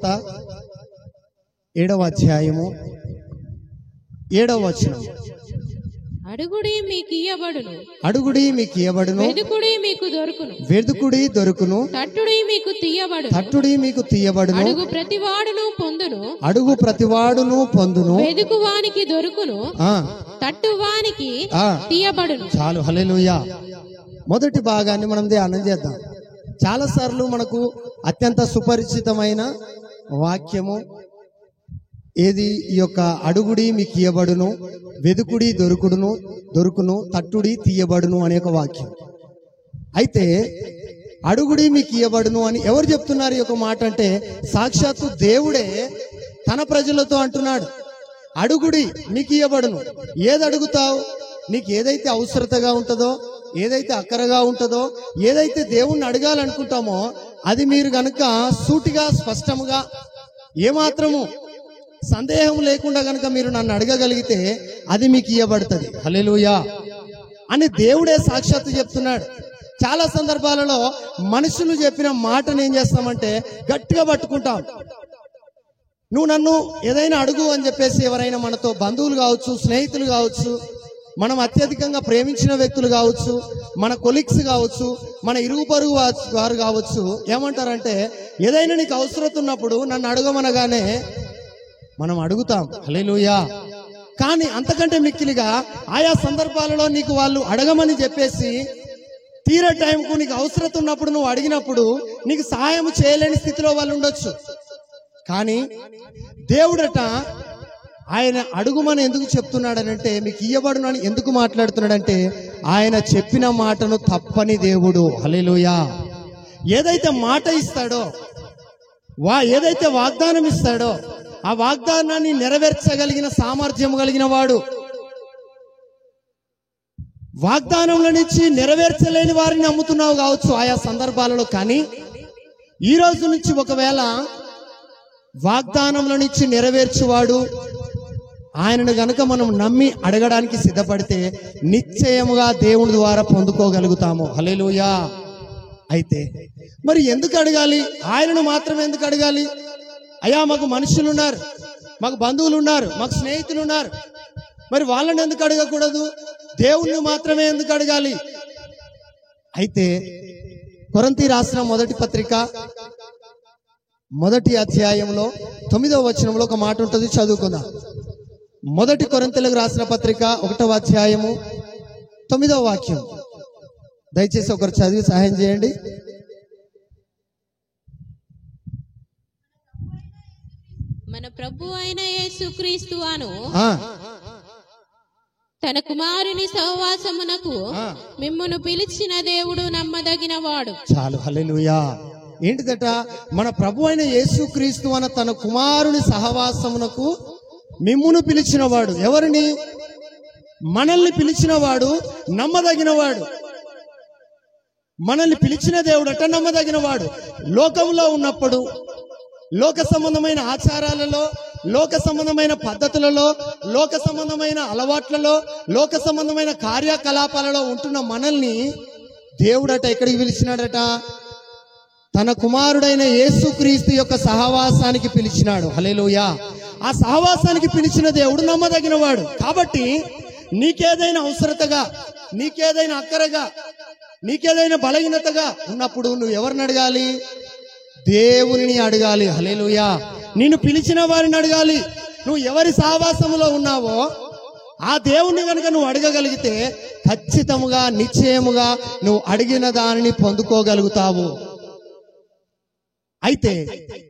సువార్త 7వ అధ్యాయము 7వ వచనం. అడుగుడి మీకు ఇయ్యబడును, అడుగుడి మీకు ఇయ్యబడును, వెదుకుడి మీకు దొరుకును, వెదుకుడి దొరుకును, తట్టుడి మీకు తీయబడును, తట్టుడి మీకు తీయబడును, అడుగు ప్రతివాడును పొందును, అడుగు ప్రతివాడును పొందును, వెదుకువానికి దొరుకును, తట్టువానికి తీయబడును. చాలు, హల్లెలూయా. మొదటి భాగాన్ని మనం ధ్యానం చేద్దాం. చాలా సార్లు మనకు అత్యంత సుపరిచితమైన వాక్యము ఏది? ఈ యొక్క అడుగుడి మీకు ఇయ్యబడును, వెదుకుడి దొరుకును, తట్టుడి తీయబడును అనే ఒక వాక్యం. అయితే అడుగుడి మీకు ఇయ్యబడును అని ఎవరు చెప్తున్నారు? ఈ యొక్క మాట అంటే సాక్షాత్తు దేవుడే తన ప్రజలతో అంటున్నాడు, అడుగుడి మీకు ఇయ్యబడును. ఏది అడుగుతావు? నీకు ఏదైతే అవసరతగా ఉంటుందో, ఏదైతే అక్కరగా ఉంటుందో, ఏదైతే దేవుణ్ణి అడగాలనుకుంటామో అది మీరు గనుక సూటిగా స్పష్టముగా ఏమాత్రము సందేహం లేకుండా గనుక మీరు నన్ను అడగగలిగితే అది మీకు ఇయ్యబడుతుంది. హల్లెలూయా అని దేవుడే సాక్షాత్తు చెప్తున్నాడు. చాలా సందర్భాలలో మనుషులు చెప్పిన మాటను ఏం చేస్తామంటే గట్టిగా పట్టుకుంటాం. నువ్వు నన్ను ఏదైనా అడుగు అని చెప్పేసి ఎవరైనా మనతో బంధువులు కావచ్చు, స్నేహితులు కావచ్చు, మనం అత్యధికంగా ప్రేమించిన వ్యక్తులు కావచ్చు, మన కొలీగ్స్ కావచ్చు, మన ఇరుగు పొరుగు వారు కావచ్చు, ఏమంటారంటే ఏదైనా నీకు అవసరం ఉన్నప్పుడు నన్ను అడగమనగానే మనం అడుగుతాం. హల్లెలూయా. కానీ అంతకంటే మిక్కిలిగా ఆయా సందర్భాలలో నీకు వాళ్ళు అడగమని చెప్పేసి తీరే టైంకు నీకు అవసరం ఉన్నప్పుడు నువ్వు అడిగినప్పుడు నీకు సహాయం చేయలేని స్థితిలో వాళ్ళు ఉండొచ్చు. కానీ దేవుడట ఆయన అడుగుమని ఎందుకు చెప్తున్నాడనంటే మీకు ఇయ్యబడునని ఎందుకు మాట్లాడుతున్నాడంటే ఆయన చెప్పిన మాటను తప్పని దేవుడు. హల్లెలూయా. ఏదైతే మాట ఇస్తాడో, ఏదైతే వాగ్దానం ఇస్తాడో ఆ వాగ్దానాన్ని నెరవేర్చగలిగిన సామర్థ్యం కలిగిన వాడు. వాగ్దానంలో నుంచి నెరవేర్చలేని వారిని నమ్ముతున్నావు కావచ్చు ఆయా సందర్భాలలో. కానీ ఈ రోజు నుంచి ఒకవేళ వాగ్దానంలో నుంచి నెరవేర్చువాడు ఆయనను గనుక మనం నమ్మి అడగడానికి సిద్ధపడితే నిశ్చయముగా దేవుని ద్వారా పొందుకోగలుగుతాము. హల్లెలూయా. అయితే మరి ఎందుకు అడగాలి? ఆయనను మాత్రమే ఎందుకు అడగాలి? అయ్యా మాకు మనుషులు ఉన్నారు, మాకు బంధువులు ఉన్నారు, మాకు స్నేహితులు ఉన్నారు, మరి వాళ్ళని ఎందుకు అడగకూడదు? దేవుణ్ణి మాత్రమే ఎందుకు అడగాలి? అయితే కొరింథీ రాసిన మొదటి పత్రిక 1వ అధ్యాయంలో 9వ వచనంలో ఒక మాట ఉంటుంది, చదువుకుందాం. మొదటి కొరింథీయులకు రాసిన పత్రిక 1వ అధ్యాయము 9వ వాక్యం. దయచేసి ఒకరు చదివి సహాయం చేయండి. మన ప్రభు అయిన యేసుక్రీస్తు అను తన కుమారుని సహవాసమునకు మిమ్మును పిలిచిన దేవుడు నమ్మదగిన వాడు. చాలు, హల్లెలూయా. ఏంటిదట? మన ప్రభు అయిన యేసుక్రీస్తు అన్న తన కుమారుని సహవాసమునకు మిమ్మును పిలిచిన వాడు. ఎవరిని? మనల్ని పిలిచిన వాడు నమ్మదగిన వాడు. మనల్ని పిలిచిన దేవుడట నమ్మదగిన వాడు. లోకంలో ఉన్నప్పుడు లోక సంబంధమైన ఆచారాలలో, లోక సంబంధమైన పద్ధతులలో, లోక సంబంధమైన అలవాట్లలో, లోక సంబంధమైన కార్యకలాపాలలో ఉంటున్న మనల్ని దేవుడట ఎక్కడికి పిలిచినాడట? తన కుమారుడైన యేసుక్రీస్తు యొక్క సహవాసానికి పిలిచినాడు. హల్లెలూయా. ఆ సహవాసానికి పిలిచిన దేవుడు నమ్మదగిన వాడు. కాబట్టి నీకేదైనా అవసరతగా, నీకేదైనా అక్కరగా, నీకేదైనా బలహీనతగా ఉన్నప్పుడు నువ్వు ఎవరిని అడగాలి? దేవునిని అడగాలి. హల్లెలూయా. నిన్ను పిలిచిన వారిని అడగాలి. నువ్వు ఎవరి సహవాసములో ఉన్నావో ఆ దేవుణ్ణి కనుక నువ్వు అడగగలిగితే ఖచ్చితముగా, నిశ్చయముగా నువ్వు అడిగిన దానిని పొందుకోగలుగుతావు. అయితే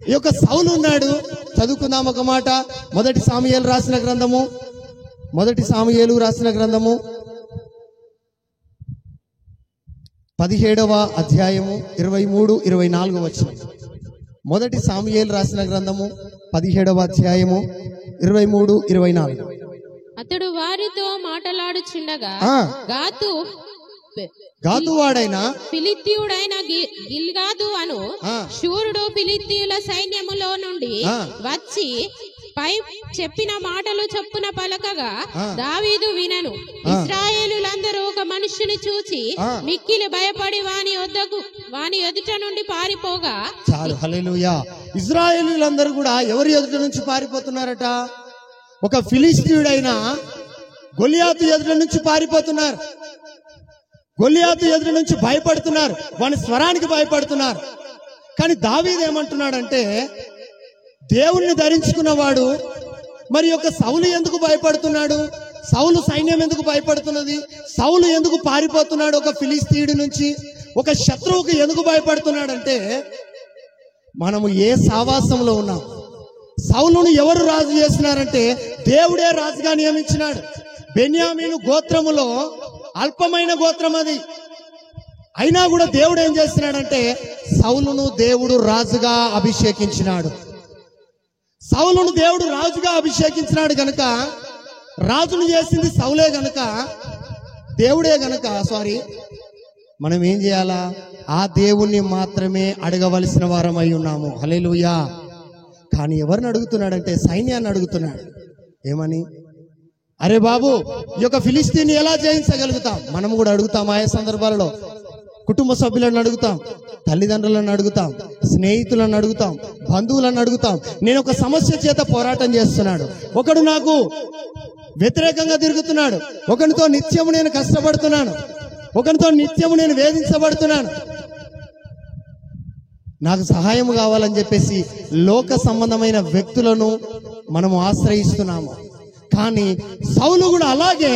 ఈ యొక్క సౌలు ఉన్నాడు, చదువుకుందాం ఒక మాట. మొదటి సాముయేలు రాసిన గ్రంథము 17వ అధ్యాయము 23-24 వచనం. మొదటి సాముయేలు రాసిన గ్రంథము 17వ అధ్యాయము 23-24. అతడు వారితో మాట్లాడుచుండగా గాతువాడైన ఫిలిష్తీయుడైన గిల్గాదు అను శూరుడు ఫిలిష్తీయుల సైన్యములో నుండి వచ్చి పై చెప్పిన మాటలు చొప్పున పలకగా దావీదు వినను. ఇశ్రాయేలులందరూ ఒక మనుష్యుని చూచి మిక్కిలి భయపడి వాని ఎదుట నుండి పారిపోగా. చాలు, హల్లెలూయా. ఇశ్రాయేలులందరూ కూడా ఎవరి ఎదుట నుంచి పారిపోతున్నారట? ఒక ఫిలిష్తీయుడైన గొలియాతు ఎదుట నుంచి పారిపోతున్నారు. గొలియాతు ఎదుట నుంచి భయపడుతున్నారు, వాని స్వరానికి భయపడుతున్నారు. కానీ దావీదు ఏమంటున్నాడంటే, దేవుణ్ణి ధరించుకున్నవాడు మరి యొక్క సౌలు ఎందుకు భయపడుతున్నాడు? సౌలు సైన్యం ఎందుకు భయపడుతున్నది? సౌలు ఎందుకు పారిపోతున్నాడు? ఒక ఫిలిష్తీయుడి నుంచి ఒక శత్రువుకు ఎందుకు భయపడుతున్నాడంటే, మనము ఏ సావాసంలో ఉన్నాం? సౌలును ఎవరు రాజు చేసినారంటే దేవుడే రాజుగా నియమించినాడు. బెన్యామీను గోత్రములో అల్పమైన గోత్రం అది. అయినా కూడా దేవుడు ఏం చేస్తున్నాడంటే సౌలును దేవుడు రాజుగా అభిషేకించినాడు. సౌలును దేవుడు రాజుగా అభిషేకించినాడు గనుక, రాజును చేసింది సౌలే గనుక, దేవుడే గనుక మనం ఏం చేయాలా? ఆ దేవుణ్ణి మాత్రమే అడగవలసిన వారమై ఉన్నాము. హల్లెలూయా. కానీ ఎవరిని అడుగుతున్నాడంటే సైన్యాన్ని అడుగుతున్నాడు. ఏమని? అరే బాబు, ఈ యొక్క ఫిలిస్తీన్ని ఎలా జయించగలుగుతాం? మనం కూడా అడుగుతాం. ఆయా సందర్భాలలో కుటుంబ సభ్యులను అడుగుతాం, తల్లిదండ్రులను అడుగుతాం, స్నేహితులను అడుగుతాం, బంధువులను అడుగుతాం. నేను ఒక సమస్య చేత పోరాటం చేస్తున్నాడు, ఒకడు నాకు వ్యతిరేకంగా తిరుగుతున్నాడు, ఒకరితో నిత్యము నేను కష్టపడుతున్నాను, ఒకరితో నిత్యము నేను వేధించబడుతున్నాను, నాకు సహాయం కావాలని చెప్పేసి లోక సంబంధమైన వ్యక్తులను మనము ఆశ్రయిస్తున్నాము. కానీ సౌలు కూడా అలాగే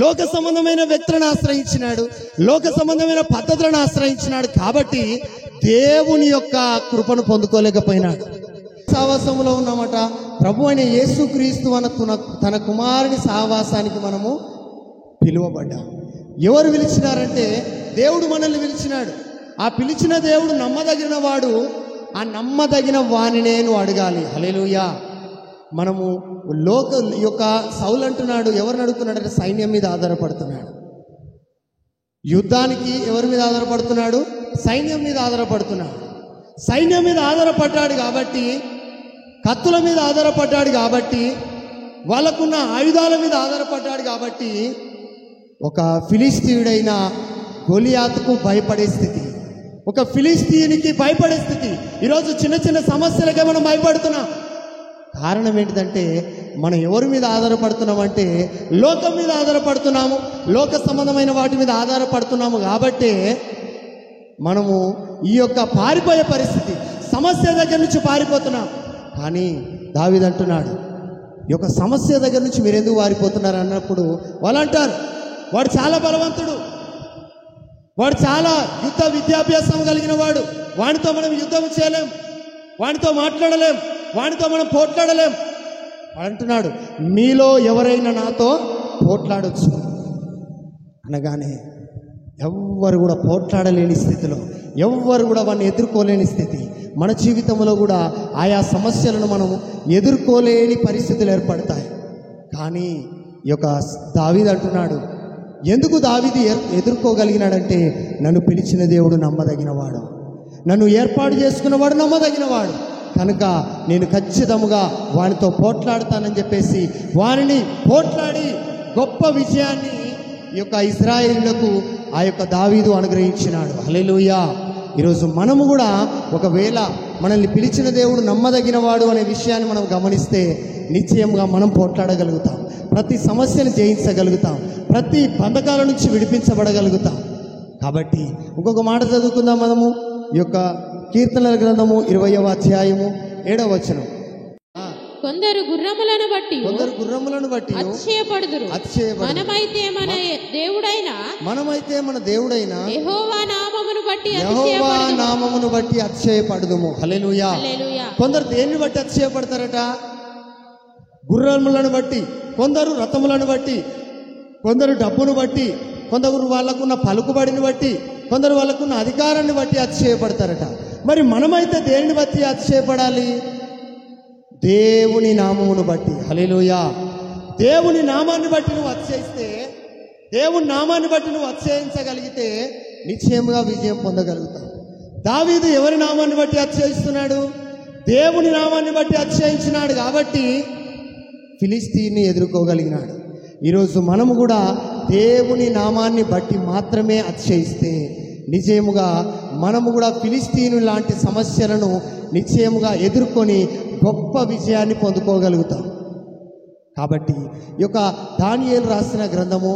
లోక సంబంధమైన వ్యక్తులను ఆశ్రయించినాడు, లోక సంబంధమైన పద్ధతులను ఆశ్రయించినాడు. కాబట్టి దేవుని యొక్క కృపను పొందుకోలేకపోయినాడు. సహవాసంలో ఉన్నమాట ప్రభు అయిన యేసుక్రీస్తు అన్న తన కుమారుని సహవాసానికి మనము పిలువబడ్డాం. ఎవరు పిలిచినారంటే దేవుడు మనల్ని పిలిచినాడు. ఆ పిలిచిన దేవుడు నమ్మదగిన వాడు. ఆ నమ్మదగిన వానినే నువ్వు అడగాలి. హల్లెలూయా. మనము లోక యొక్క సౌలు అంటున్నాడు, ఎవరిని అడుగుతున్నాడు? సైన్యం మీద ఆధారపడుతున్నాడు. యుద్ధానికి ఎవరి మీద ఆధారపడుతున్నాడు? సైన్యం మీద ఆధారపడుతున్నాడు. సైన్యం మీద ఆధారపడ్డాడు కాబట్టి, కత్తుల మీద ఆధారపడ్డాడు కాబట్టి, వాళ్ళకున్న ఆయుధాల మీద ఆధారపడ్డాడు కాబట్టి, ఒక ఫిలిస్తీయుడైన గొలియాతుకు భయపడే స్థితి, ఒక ఫిలిస్తీయునికి భయపడే స్థితి. ఈరోజు చిన్న చిన్న సమస్యలకే మనం భయపడుతున్నాం. కారణం ఏంటిదంటే మనం ఎవరి మీద ఆధారపడుతున్నామంటే లోకం మీద ఆధారపడుతున్నాము, లోక సంబంధమైన వాటి మీద ఆధారపడుతున్నాము. కాబట్టే మనము ఈ యొక్క పారిపోయే పరిస్థితి, సమస్య దగ్గర నుంచి పారిపోతున్నాం. కానీ దావీదు అంటున్నాడు, ఈ యొక్క సమస్య దగ్గర నుంచి మీరు ఎందుకు పారిపోతున్నారు అన్నప్పుడు వాళ్ళు అంటారు, వాడు చాలా బలవంతుడు, వాడు చాలా యుద్ధ విద్యాభ్యాసం కలిగిన వాడు, వాడితో మనం యుద్ధం చేయలేం, వాడితో మాట్లాడలేం, వాడితో మనం పోట్లాడలేం అంటున్నాడు. మీలో ఎవరైనా నాతో పోట్లాడొచ్చు అనగానే ఎవ్వరు కూడా పోట్లాడలేని స్థితిలో, ఎవ్వరు కూడా వాడిని ఎదుర్కోలేని స్థితి. మన జీవితంలో కూడా ఆయా సమస్యలను మనం ఎదుర్కోలేని పరిస్థితులు ఏర్పడతాయి. కానీ ఈ యొక్క దావీదు అంటున్నాడు, ఎందుకు దావీదు ఎదుర్కోగలిగినాడంటే నన్ను పిలిచిన దేవుడు నమ్మదగినవాడు, నన్ను ఏర్పాటు చేసుకున్నవాడు నమ్మదగినవాడు కనుక నేను ఖచ్చితంగా వానితో పోట్లాడతానని చెప్పేసి వారిని పోట్లాడి గొప్ప విజయాన్ని ఈ యొక్క ఇశ్రాయేలులకు ఆ యొక్క దావీదు అనుగ్రహించినాడు. హల్లెలూయా. ఈరోజు మనము కూడా ఒకవేళ మనల్ని పిలిచిన దేవుడు నమ్మదగినవాడు అనే విషయాన్ని మనం గమనిస్తే నిశ్చయంగా మనం పోట్లాడగలుగుతాం, ప్రతి సమస్యను జయించగలుగుతాం, ప్రతి బంధకాల నుంచి విడిపించబడగలుగుతాం. కాబట్టి ఇంకొక మాట చదువుకుందాం మనము. ఈ యొక్క కీర్తనల గ్రంథము 20వ అధ్యాయము 7వ వచనం. కొందరు గుర్రములను బట్టి అతిశయపడుదురు. మనమైతే మన దేవుడైన యెహోవా నామమును బట్టి అతిశయపడుదుము. హల్లెలూయా. కొందరు దేన్ని బట్టి అతిశయపడతారట? గుర్రములను బట్టి, కొందరు రథములను బట్టి, కొందరు డబ్బును బట్టి, కొందరు వాళ్ళకున్న పలుకుబడిని బట్టి, కొందరు వాళ్ళకున్న అధికారాన్ని బట్టి అతిశయపడతారట. మరి మనమైతే దేనిని బట్టి అతిశయపడాలి? దేవుని నామమును బట్టి. హల్లెలూయా. దేవుని నామాన్ని బట్టి నువ్వు అతిశయిస్తే, దేవుని నామాన్ని బట్టి నువ్వు అతిశయించగలిగితే నిశ్చయముగా విజయం పొందగలుగుతావు. దావీదు ఎవరి నామాన్ని బట్టి అతిశయిస్తున్నాడు? దేవుని నామాన్ని బట్టి అతిశయించినాడు కాబట్టి ఫిలిస్తీన్ని ఎదుర్కోగలిగినాడు. ఈరోజు మనము కూడా దేవుని నామాన్ని బట్టి మాత్రమే అతిశయిస్తే నిజముగా మనము కూడా ఫిలిస్తీను లాంటి సమస్యలను నిశ్చయముగా ఎదుర్కొని గొప్ప విజయాన్ని పొందుకోగలుగుతాం. కాబట్టి ఈ యొక్క దానియేలు రాసిన గ్రంథము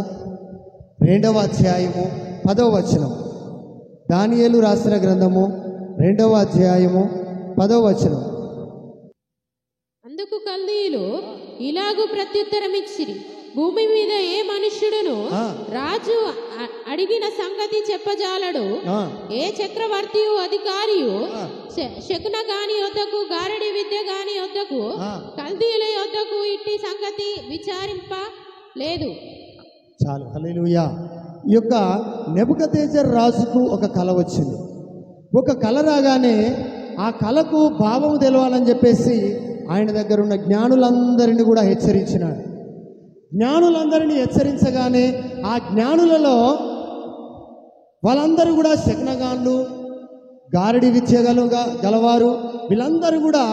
2వ అధ్యాయము 10వ వచనం. దానియేలు రాసిన గ్రంథము 2వ అధ్యాయము 10వ వచనం. అందుకు కల్దీయులు ఇలాగూ ప్రత్యుత్తరం ఇచ్చిరి, భూమి మీద ఏ మనుష్యుడును రాజు అడిగిన సంగతి చెప్పజాలడు. ఏ చక్రవర్తియు అధికారియు శకున గాని యొద్దకు, గారడి విద్య గాని యొద్దకు, కల్దీయుల యొద్దకు ఇట్టి సంగతి విచారింప లేదు. చాలు, హల్లెలూయా. ఈ యొక్క నెబుకద్నెజర్ రాజుకు ఒక కల వచ్చింది. ఒక కల రాగానే ఆ కలకు భావము తెలవాలని చెప్పేసి ఆయన దగ్గర ఉన్న జ్ఞానులందరినీ కూడా హెచ్చరించినాడు. జ్ఞానులందరినీ హెచ్చరించగానే ఆ జ్ఞానులలో వాళ్ళందరూ కూడా శకునగాన్లు, గారడి విద్య గలవారు వీళ్ళందరూ కూడా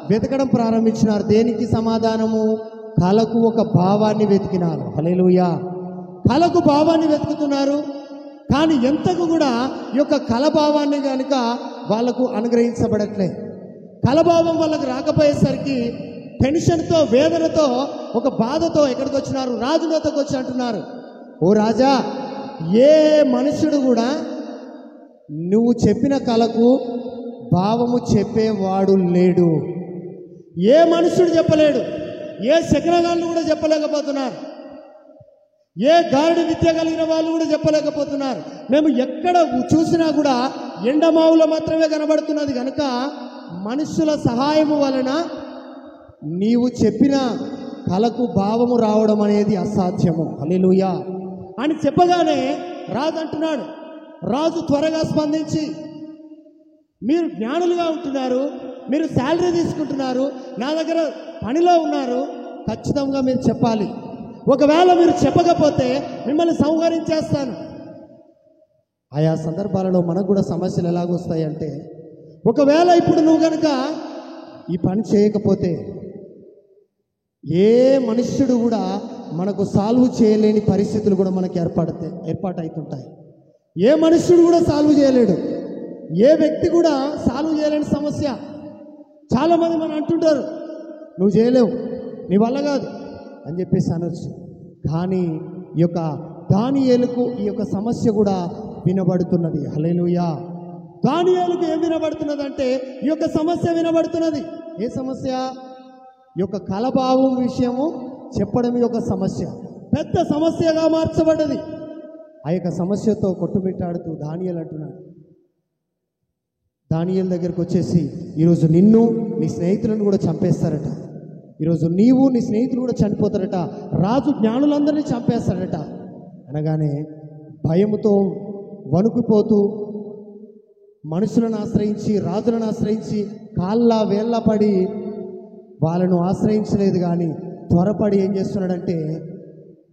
వెతకడం ప్రారంభించినారు. దేనికి సమాధానము? కలకు ఒక భావాన్ని వెతికినారు. హల్లెలూయా. కలకు భావాన్ని వెతుకుతున్నారు. కానీ ఎంతకు కూడా ఈ యొక్క కలభావాన్ని కనుక వాళ్లకు అనుగ్రహించబడట్లేదు. కలభావం వాళ్ళకు రాకపోయేసరికి టెన్షన్తో, వేదనతో, ఒక బాధతో ఎక్కడికి వచ్చినారు? రాజులతోకి వచ్చి అంటున్నారు, ఓ రాజా, ఏ మనుషుడు కూడా నువ్వు చెప్పిన కలకు భావము చెప్పేవాడు లేడు. ఏ మనుషుడు చెప్పలేడు. ఏ శకునగాళ్ళు కూడా చెప్పలేకపోతున్నారు. ఏ గారడి విద్య కలిగిన వాళ్ళు కూడా చెప్పలేకపోతున్నారు. మేము ఎక్కడ చూసినా కూడా ఎండమావులో మాత్రమే కనబడుతున్నది కనుక మనుషుల సహాయము వలన నీవు చెప్పిన కలకు భావము రావడం అనేది అసాధ్యము. హల్లెలూయా అని చెప్పగానే రాజు అంటున్నాడు, రాజు త్వరగా స్పందించి, మీరు జ్ఞానులుగా ఉంటున్నారు, మీరు శాలరీ తీసుకుంటున్నారు, నా దగ్గర పనిలో ఉన్నారు, ఖచ్చితంగా మీరు చెప్పాలి. ఒకవేళ మీరు చెప్పకపోతే మిమ్మల్ని సంహరించేస్తాను. ఆయా సందర్భాలలో మనకు కూడా సమస్యలు ఎలాగొస్తాయంటే, ఒకవేళ ఇప్పుడు నువ్వు కనుక ఈ పని చేయకపోతే ఏ మనుష్యుడు కూడా మనకు సాల్వ్ చేయలేని పరిస్థితులు కూడా మనకి ఏర్పాటవుతుంటాయి. ఏ మనుష్యుడు కూడా సాల్వ్ చేయలేడు. ఏ వ్యక్తి కూడా సాల్వ్ చేయలేని సమస్య. చాలామంది మనం అంటుంటారు, నువ్వు చేయలేవు, నీ వల్ల కాదు అని చెప్పేసి అనొచ్చు. కానీ ఈ యొక్క దానియేలుకు ఈ యొక్క సమస్య కూడా వినబడుతున్నది. హల్లెలూయా. దానియేలుకు ఏం వినబడుతున్నది అంటే ఈ యొక్క సమస్య వినబడుతున్నది. ఏ సమస్య? ఈ యొక్క కలభావం విషయము చెప్పడం ఈ యొక్క సమస్య పెద్ద సమస్యగా మార్చబడ్డది. ఆ యొక్క సమస్యతో కొట్టుమిట్టాడుతూ దానియేలు అంటున్నాడు, దానియేలు దగ్గరికి వచ్చేసి, ఈరోజు నిన్ను నీ స్నేహితులను కూడా చంపేస్తారట, ఈరోజు నీవు నీ స్నేహితులు కూడా చనిపోతారట, రాజు జ్ఞానులందరినీ చంపేస్తాడట అనగానే భయముతో వణుకుపోతూ మనుషులను ఆశ్రయించి, రాజులను ఆశ్రయించి కాళ్ళ వేళ్ళ పడి వాళ్ళను ఆశ్రయించలేదు. కానీ త్వరపడి ఏం చేస్తున్నాడంటే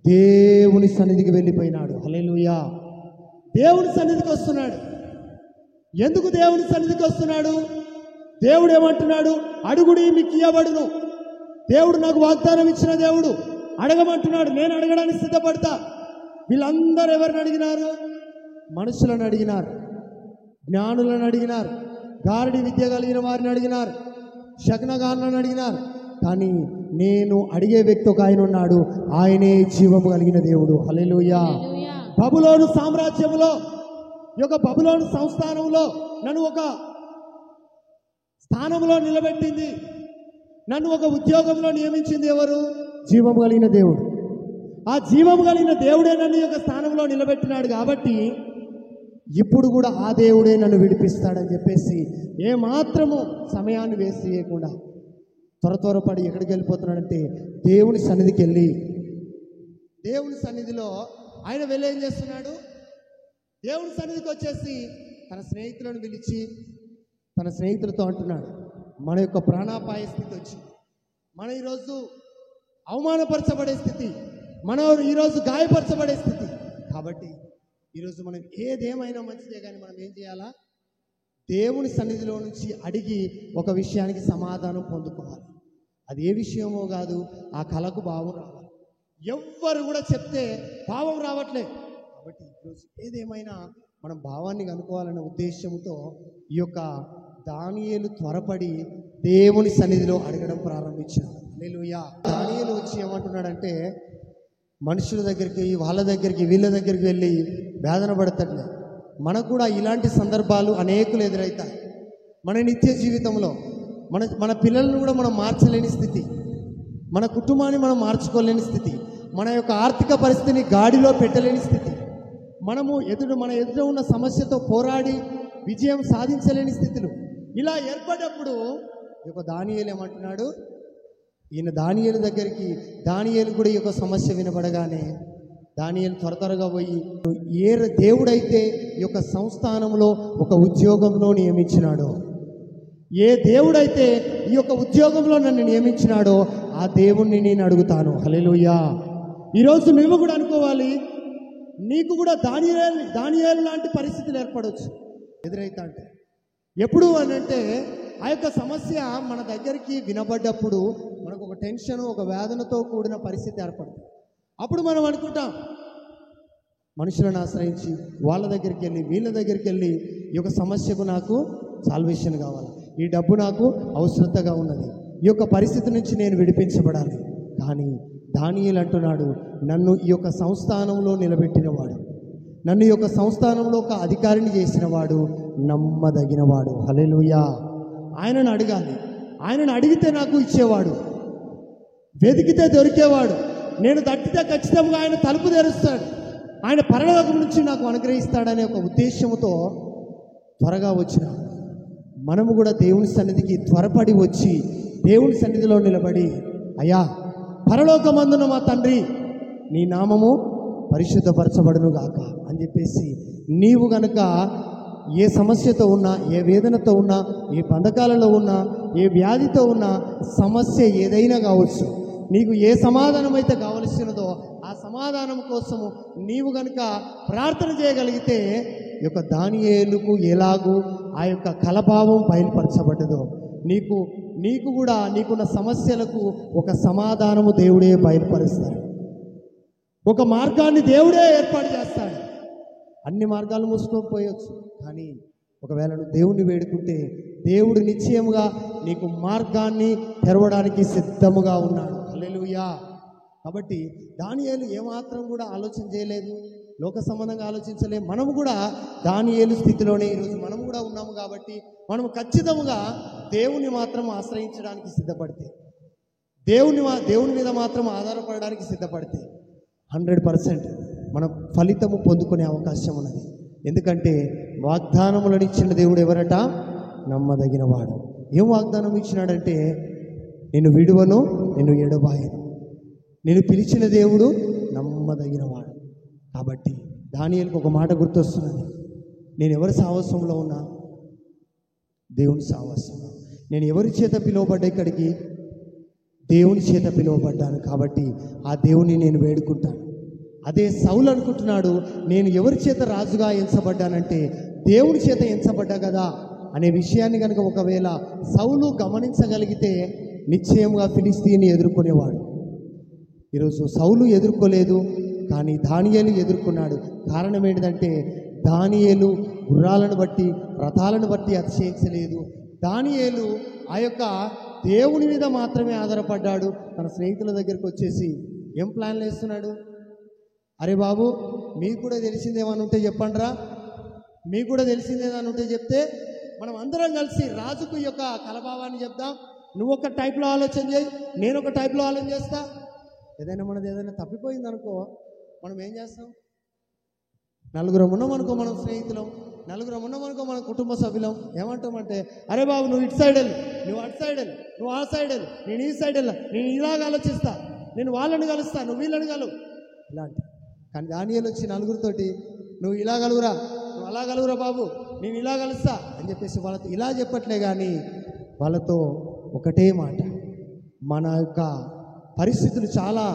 దేవుని సన్నిధికి వెళ్ళిపోయినాడు. హల్లెలూయా. దేవుని సన్నిధికి వస్తున్నాడు. ఎందుకు దేవుని సన్నిధికి వస్తున్నాడు? దేవుడు ఏమంటున్నాడు? అడుగుడి మీకు ఇయ్యబడును. దేవుడు నాకు వాగ్దానం ఇచ్చిన దేవుడు. అడగమంటున్నాడు, నేను అడగడానికి సిద్ధపడతా. వీళ్ళందరూ ఎవరిని అడిగినారు? మనుషులను అడిగినారు, జ్ఞానులను అడిగినారు, గారడి విద్య కలిగిన వారిని అడిగినారు, శకునగాళ్ళను అడిగినారు. కానీ నేను అడిగే వ్యక్తి ఒక ఆయన ఉన్నాడు, ఆయనే జీవము కలిగిన దేవుడు. హల్లెలూయా. బబులోను సామ్రాజ్యములో, ఈ యొక్క బబులోను సంస్థానంలో నన్ను ఒక స్థానంలో నిలబెట్టింది, నన్ను ఒక ఉద్యోగంలో నియమించింది ఎవరు? జీవము కలిగిన దేవుడు. ఆ జీవము కలిగిన దేవుడే నన్ను యొక్క స్థానంలో నిలబెట్టినాడు. కాబట్టి ఇప్పుడు కూడా ఆ దేవుడే నన్ను విడిపిస్తాడని చెప్పేసి ఏమాత్రము సమయాన్ని వేస్ట్ చేయకుండా త్వరపడి ఎక్కడికి వెళ్ళిపోతున్నాడంటే దేవుని సన్నిధికి వెళ్ళి, దేవుని సన్నిధిలో ఆయన వెళ్ళి ఏం చేస్తున్నాడు? దేవుని సన్నిధికి వచ్చేసి తన స్నేహితులను పిలిచి తన స్నేహితులతో అంటున్నాడు, మన యొక్క ప్రాణాపాయ స్థితి వచ్చి, మన ఈరోజు అవమానపరచబడే స్థితి, మనం ఈరోజు గాయపరచబడే స్థితి. కాబట్టి ఈరోజు మనం ఏదేమైనా మంచిదే, కానీ మనం ఏం చేయాలా? దేవుని సన్నిధిలో నుంచి అడిగి ఒక విషయానికి సమాధానం పొందుకోవాలి. అది ఏ విషయమో కాదు, ఆ కళకు భావం రావాలి. ఎవ్వరు కూడా చెప్తే భావం రావట్లే. కాబట్టి ఈరోజు ఏదేమైనా మనం భావాన్ని కనుక్కోవాలనే ఉద్దేశంతో ఈ యొక్క దానియేలు త్వరపడి దేవుని సన్నిధిలో అడగడం ప్రారంభించాడు. హల్లెలూయా. దానియేలు వచ్చి ఏమంటున్నాడంటే, మనుషుల దగ్గరికి, వాళ్ళ దగ్గరికి, వీళ్ళ దగ్గరికి వెళ్ళి వేదన పడతాడు. మనకు కూడా ఇలాంటి సందర్భాలు అనేకులు ఎదురవుతాయి. మన నిత్య జీవితంలో మన పిల్లలను కూడా మనం మార్చలేని స్థితి, మన కుటుంబాన్ని మనం మార్చుకోలేని స్థితి, మన యొక్క ఆర్థిక పరిస్థితిని గాడిలో పెట్టలేని స్థితి, మన ఎదుట ఉన్న సమస్యతో పోరాడి విజయం సాధించలేని స్థితులు ఇలా ఏర్పడ్డప్పుడు ఈ యొక్క దానియేలు ఏమంటున్నాడు, ఈయన దానియేలు దగ్గరికి, దానియేలు కూడా ఈ యొక్క సమస్య వినబడగానే దానియేలు త్వరగా పోయి, ఏ దేవుడైతే ఈ యొక్క సంస్థానంలో ఒక ఉద్యోగంలో నియమించినాడో, ఏ దేవుడైతే ఈ యొక్క ఉద్యోగంలో నన్ను నియమించినాడో ఆ దేవుణ్ణి నేను అడుగుతాను. హల్లెలూయా. ఈరోజు నువ్వు కూడా అనుకోవాలి, నీకు కూడా దానియేలు లాంటి పరిస్థితులు ఏర్పడవచ్చు, ఎదురైతే. అంటే ఎప్పుడు అని అంటే ఆ యొక్క సమస్య మన దగ్గరికి వినబడ్డప్పుడు మనకు ఒక టెన్షన్, ఒక వేదనతో కూడిన పరిస్థితి ఏర్పడుతుంది. అప్పుడు మనం అనుకుంటాం, మనుషులను ఆశ్రయించి వాళ్ళ దగ్గరికి వెళ్ళి, వీళ్ళ దగ్గరికి వెళ్ళి, ఈ యొక్క సమస్యకు నాకు సాల్వేషన్ కావాలి, ఈ డబ్బు నాకు అవసరతగా ఉన్నది, ఈ యొక్క పరిస్థితి నుంచి నేను విడిపించబడాలి. కానీ దానియేలు అంటున్నాడు, నన్ను ఈ యొక్క సంస్థానంలో నిలబెట్టినవాడు, నన్ను ఈ యొక్క సంస్థానంలో ఒక అధికారిని చేసినవాడు నమ్మదగినవాడు. హల్లెలూయా. ఆయనను అడగాలి, ఆయనను అడిగితే నాకు ఇచ్చేవాడు, వెతికితే దొరికేవాడు, నేను తట్టితే ఖచ్చితంగా ఆయన తలుపు తెరుస్తాడు, ఆయన పరలోకం నుంచి నాకు అనుగ్రహిస్తాడనే ఒక ఉద్దేశంతో త్వరగా వచ్చిన మనము కూడా దేవుని సన్నిధికి త్వరపడి వచ్చి దేవుని సన్నిధిలో నిలబడి, అయ్యా పరలోకమందున మా తండ్రి, నీ నామము పరిశుద్ధపరచబడును గాక అని చెప్పేసి, నీవు గనుక ఏ సమస్యతో ఉన్నా, ఏ వేదనతో ఉన్నా, ఏ బంధకాలలో ఉన్నా, ఏ వ్యాధితో ఉన్నా, సమస్య ఏదైనా కావచ్చు, నీకు ఏ సమాధానం అయితే కావలసినదో ఆ సమాధానం కోసము నీవు గనుక ప్రార్థన చేయగలిగితే, ఈ యొక్క దానియేలుకు ఎలాగూ ఆ యొక్క కలభావం బయలుపరచబడ్డదో నీకు కూడా నీకున్న సమస్యలకు ఒక సమాధానము దేవుడే బయలుపరుస్తాడు, ఒక మార్గాన్ని దేవుడే ఏర్పాటు చేస్తాడు. అన్ని మార్గాలు మూసుకోకపోయవచ్చు, కానీ ఒకవేళ నువ్వు దేవుణ్ణి వేడుకుంటే దేవుడు నిశ్చయముగా నీకు మార్గాన్ని తెరవడానికి సిద్ధముగా ఉన్నాడు. హల్లెలూయా. కాబట్టి దానియేలు ఏమాత్రం కూడా ఆలోచన చేయలేదు, లోక సంబంధంగా ఆలోచించలేదు. మనము కూడా దానియేలు స్థితిలోనే ఈరోజు మనము కూడా ఉన్నాము. కాబట్టి మనము ఖచ్చితంగా దేవుని మాత్రం ఆశ్రయించడానికి సిద్ధపడితే, దేవుని మీద మాత్రం ఆధారపడడానికి సిద్ధపడితే 100% మనం ఫలితము పొందుకునే అవకాశం ఉన్నది. ఎందుకంటే వాగ్దానములను ఇచ్చిన దేవుడు ఎవరట? నమ్మదగినవాడు. ఏం వాగ్దానం ఇచ్చినాడంటే, నేను విడువను, నేను ఎడబాయను, నేను పిలిచిన దేవుడు నమ్మదగినవాడు. కాబట్టి దానియేలుకు ఒక మాట గుర్తొస్తున్నది, నేను ఎవరి సాహసంలో ఉన్నా? దేవుని సాహసంలో. నేను ఎవరి చేత పిలువబడ్డా? ఇక్కడికి దేవుని చేత పిలువబడ్డాను. కాబట్టి ఆ దేవుని నేను వేడుకుంటాను. అదే సౌలు అనుకుంటున్నాడు, నేను ఎవరి చేత రాజుగా ఎంచబడ్డానంటే దేవుని చేత ఎంచబడ్డా కదా అనే విషయాన్ని కనుక ఒకవేళ సౌలు గమనించగలిగితే నిశ్చయంగా ఫిలిస్తీని ఎదుర్కొనేవాడు. ఈరోజు సౌలు ఎదుర్కోలేదు, కానీ దానియేలు ఎదుర్కొన్నాడు. కారణం ఏంటంటే, దానియేలు గుర్రాలను బట్టి, రథాలను బట్టి అతిశయించలేదు. దానియేలు ఆ యొక్క దేవుని మీద మాత్రమే ఆధారపడ్డాడు. తన స్నేహితుల దగ్గరికి వచ్చేసి ఏం ప్లాన్లు వేస్తున్నాడు? అరే బాబు, మీకు కూడా తెలిసిందేమని ఉంటే చెప్పండిరా, మీకు కూడా తెలిసిందేమని ఉంటే చెప్తే మనం అందరం కలిసి రాజుకు యొక్క కలభావాన్ని చెప్దాం. నువ్వు ఒక టైప్లో ఆలోచన చేయి, నేను ఒక టైప్లో ఆలోచన చేస్తా. మనది ఏదైనా తప్పిపోయింది అనుకో, మనం ఏం చేస్తాం? నలుగురం ఉన్నామనుకో, మనం స్నేహితులం, నలుగురం ఉన్నామనుకో, మన కుటుంబ సభ్యులం. ఏమంటామంటే, అరే బాబు నువ్వు ఇటు సైడ్ వెళ్ళు, నువ్వు అటు సైడ్ వెళ్ళు, నువ్వు ఆ సైడ్ వెళ్ళు, నేను ఈ సైడ్ వెళ్ళా, నేను ఇలాగ ఆలోచిస్తా, నేను వాళ్ళని కలుస్తా, నువ్వు వీళ్ళని కలువు, ఇలాంటి. కానీ దానియేలు వచ్చి నలుగురితోటి, నువ్వు ఇలా కలుగురా, నువ్వు అలా కలుగురా బాబు, నేను ఇలా కలుస్తా అని చెప్పేసి వాళ్ళతో ఇలా చెప్పట్లే. కానీ వాళ్ళతో ఒకటే మాట, మన యొక్క పరిస్థితులు చాలా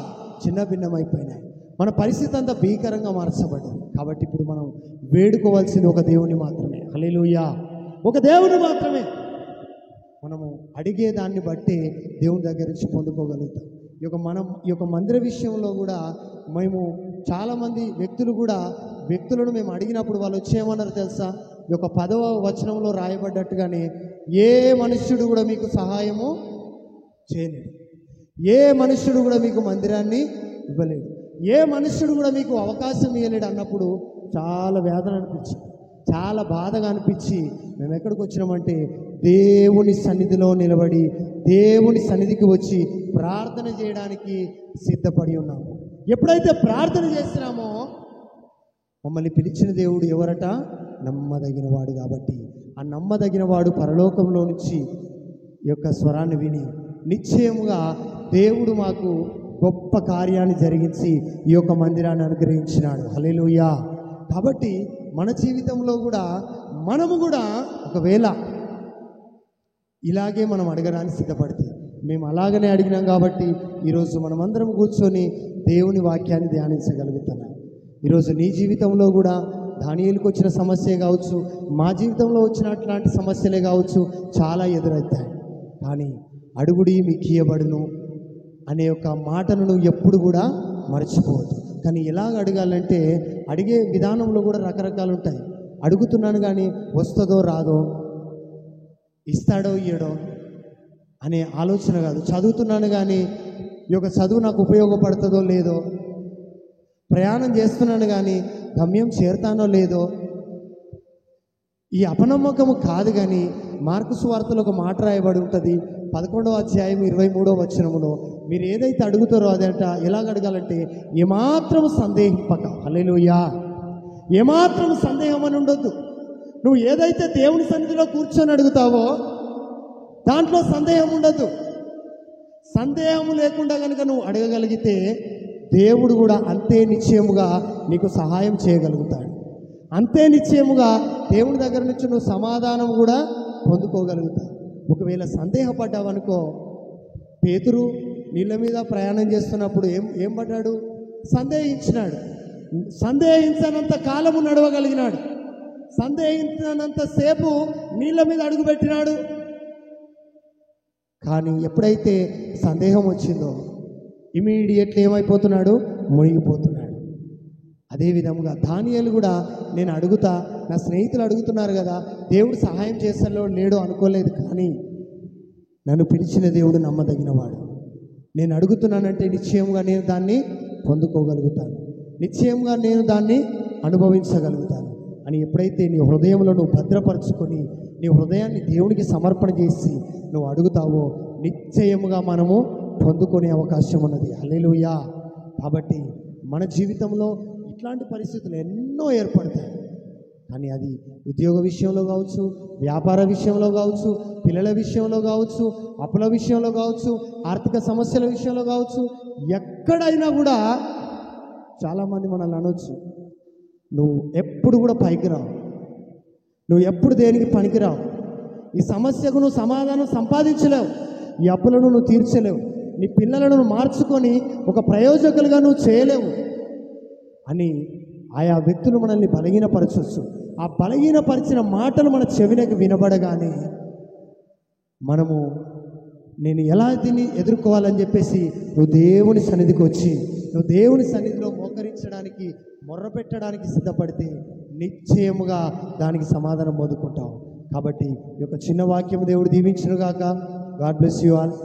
చిన్న భిన్నమైపోయినాయి, మన పరిస్థితి అంతా భీకరంగా మార్చబడ్డది. కాబట్టి ఇప్పుడు మనం వేడుకోవాల్సింది ఒక దేవుని మాత్రమే. హల్లెలూయా. ఒక దేవుని మాత్రమే మనము అడిగే దాన్ని బట్టి దేవుని దగ్గర నుంచి పొందుకోగలుగుతాం. ఈ యొక్క మందిర విషయంలో కూడా మేము చాలామంది వ్యక్తులను మేము అడిగినప్పుడు వాళ్ళు వచ్చేయమన్నారు తెలుసా? ఈ యొక్క 10వ వచనంలో రాయబడ్డట్టుగానే ఏ మనుష్యుడు కూడా మీకు సహాయము చేయలేడు, ఏ మనుష్యుడు కూడా మీకు మందిరాన్ని ఇవ్వలేడు, ఏ మనుష్యుడు కూడా మీకు అవకాశం ఇవ్వలేడు అన్నప్పుడు చాలా వేదన అనిపించింది, చాలా బాధగా అనిపించి మేము ఎక్కడికి వచ్చినామంటే దేవుని సన్నిధిలో నిలబడి దేవుని సన్నిధికి వచ్చి ప్రార్థన చేయడానికి సిద్ధపడి ఉన్నాము. ఎప్పుడైతే ప్రార్థన చేస్తున్నామో మమ్మల్ని పిలిచిన దేవుడు ఎవరట? నమ్మదగిన వాడు. కాబట్టి ఆ నమ్మదగిన వాడు పరలోకంలో నుంచి ఈ యొక్క స్వరాన్ని విని నిశ్చయముగా దేవుడు మాకు గొప్ప కార్యాన్ని జరిగించి ఈ యొక్క మందిరాన్ని అనుగ్రహించినాడు. హల్లెలూయా. కాబట్టి మన జీవితంలో కూడా మనము కూడా ఒకవేళ ఇలాగే మనం అడగడానికి సిద్ధపడితే, మేము అలాగనే అడిగినాం కాబట్టి ఈరోజు మనమందరం కూర్చొని దేవుని వాక్యాన్ని ధ్యానించగలుగుతున్నాం. ఈరోజు నీ జీవితంలో కూడా దానియేలుకు వచ్చిన సమస్యే కావచ్చు, మా జీవితంలో వచ్చిన అట్లాంటి సమస్యలే కావచ్చు, చాలా ఎదురవుతాయి. కానీ అడుగుడి మీకు ఇయ్యబడును అనే ఒక మాటను నువ్వు ఎప్పుడు కూడా మర్చిపోవద్దు. కానీ ఎలాగ అడగాలంటే అడిగే విధానంలో కూడా రకరకాలు ఉంటాయి. అడుగుతున్నాను కానీ వస్తుందో రాదో, ఇస్తాడో ఇయ్యడో అనే ఆలోచన కాదు. చదువుతున్నాను కానీ ఈ యొక్క చదువు నాకు ఉపయోగపడుతుందో లేదో, ప్రయాణం చేస్తున్నాను కానీ గమ్యం చేరుతానో లేదో, ఈ అపనమ్మకము కాదు. కానీ మార్కు సువార్తలో ఒక మాట రాయబడి ఉంటుంది, 11వ అధ్యాయం 23వ వచనములో, మీరు ఏదైతే అడుగుతారో అదంట ఎలాగ అడగాలంటే ఏమాత్రం సందేహింపక. హల్లెలూయా. ఏమాత్రం సందేహం అని ఉండొద్దు. నువ్వు ఏదైతే దేవుని సన్నిధిలో కూర్చొని అడుగుతావో దాంట్లో సందేహం ఉండదు. సందేహం లేకుండా కనుక నువ్వు అడగగలిగితే దేవుడు కూడా అంతే నిశ్చయముగా నీకు సహాయం చేయగలుగుతాడు. అంతే నిశ్చయముగా దేవుని దగ్గర నుంచి నువ్వు సమాధానం కూడా పొందుకోగలుగుతావు. ఒకవేళ సందేహపడ్డావనుకో, పేతురు నీళ్ళ మీద ప్రయాణం చేస్తున్నప్పుడు ఏం పడ్డాడు? సందేహించినాడు. సందేహించనంత కాలము నడవగలిగినాడు. సందేహించినంత సేపు నీళ్ళ మీద అడుగుపెట్టినాడు. కానీ ఎప్పుడైతే సందేహం వచ్చిందో ఇమీడియట్లీ ఏమైపోతున్నాడు? మునిగిపోతున్నాడు. అదేవిధంగా దానియేలు కూడా నేను అడుగుతా, నా స్నేహితులు అడుగుతున్నారు కదా, దేవుడు సహాయం చేస్తాడో లేడో అనుకోలేదు. కానీ నన్ను పిలిచిన దేవుడు నమ్మదగినవాడు. నేను అడుగుతున్నానంటే నిశ్చయంగా నేను దాన్ని పొందుకోగలుగుతాను, నిశ్చయంగా నేను దాన్ని అనుభవించగలుగుతాను అని ఎప్పుడైతే నీ హృదయంలో నువ్వు భద్రపరచుకొని నీ హృదయాన్ని దేవునికి సమర్పణ చేసి నువ్వు అడుగుతావో నిశ్చయముగా మనము పొందుకునే అవకాశం ఉన్నది. హల్లెలూయా. కాబట్టి మన జీవితంలో ఇట్లాంటి పరిస్థితులు ఎన్నో ఏర్పడతాయి. కానీ అది ఉద్యోగ విషయంలో కావచ్చు, వ్యాపార విషయంలో కావచ్చు, పిల్లల విషయంలో కావచ్చు, అప్పుల విషయంలో కావచ్చు, ఆర్థిక సమస్యల విషయంలో కావచ్చు, ఎక్కడైనా కూడా చాలామంది మనల్ని అనొచ్చు, నువ్వు ఎప్పుడు కూడా పైకి రావు, నువ్వు ఎప్పుడు దేనికి పనికిరావు, ఈ సమస్యకు నువ్వు సమాధానం సంపాదించలేవు, ఈ అప్పులను నువ్వు తీర్చలేవు, నీ పిల్లలను నువ్వు మార్చుకొని ఒక ప్రయోజకులుగా నువ్వు చేయలేవు అని ఆయా వ్యక్తులు మనల్ని బలహీనపరచవచ్చు. ఆ బలహీనపరిచిన మాటలు మన చెవినకి వినబడగానే మనము నేను ఎలా దీన్ని ఎదుర్కోవాలని చెప్పేసి నువ్వు దేవుని సన్నిధికి వచ్చి నువ్వు దేవుని సన్నిధిలో మోకరించడానికి మొర్రపెట్టడానికి సిద్ధపడితే నిశ్చయముగా దానికి సమాధానం పొందుకుంటావు. కాబట్టి ఈ యొక్క చిన్న వాక్యం దేవుడు దీవించును గాక. God bless you all.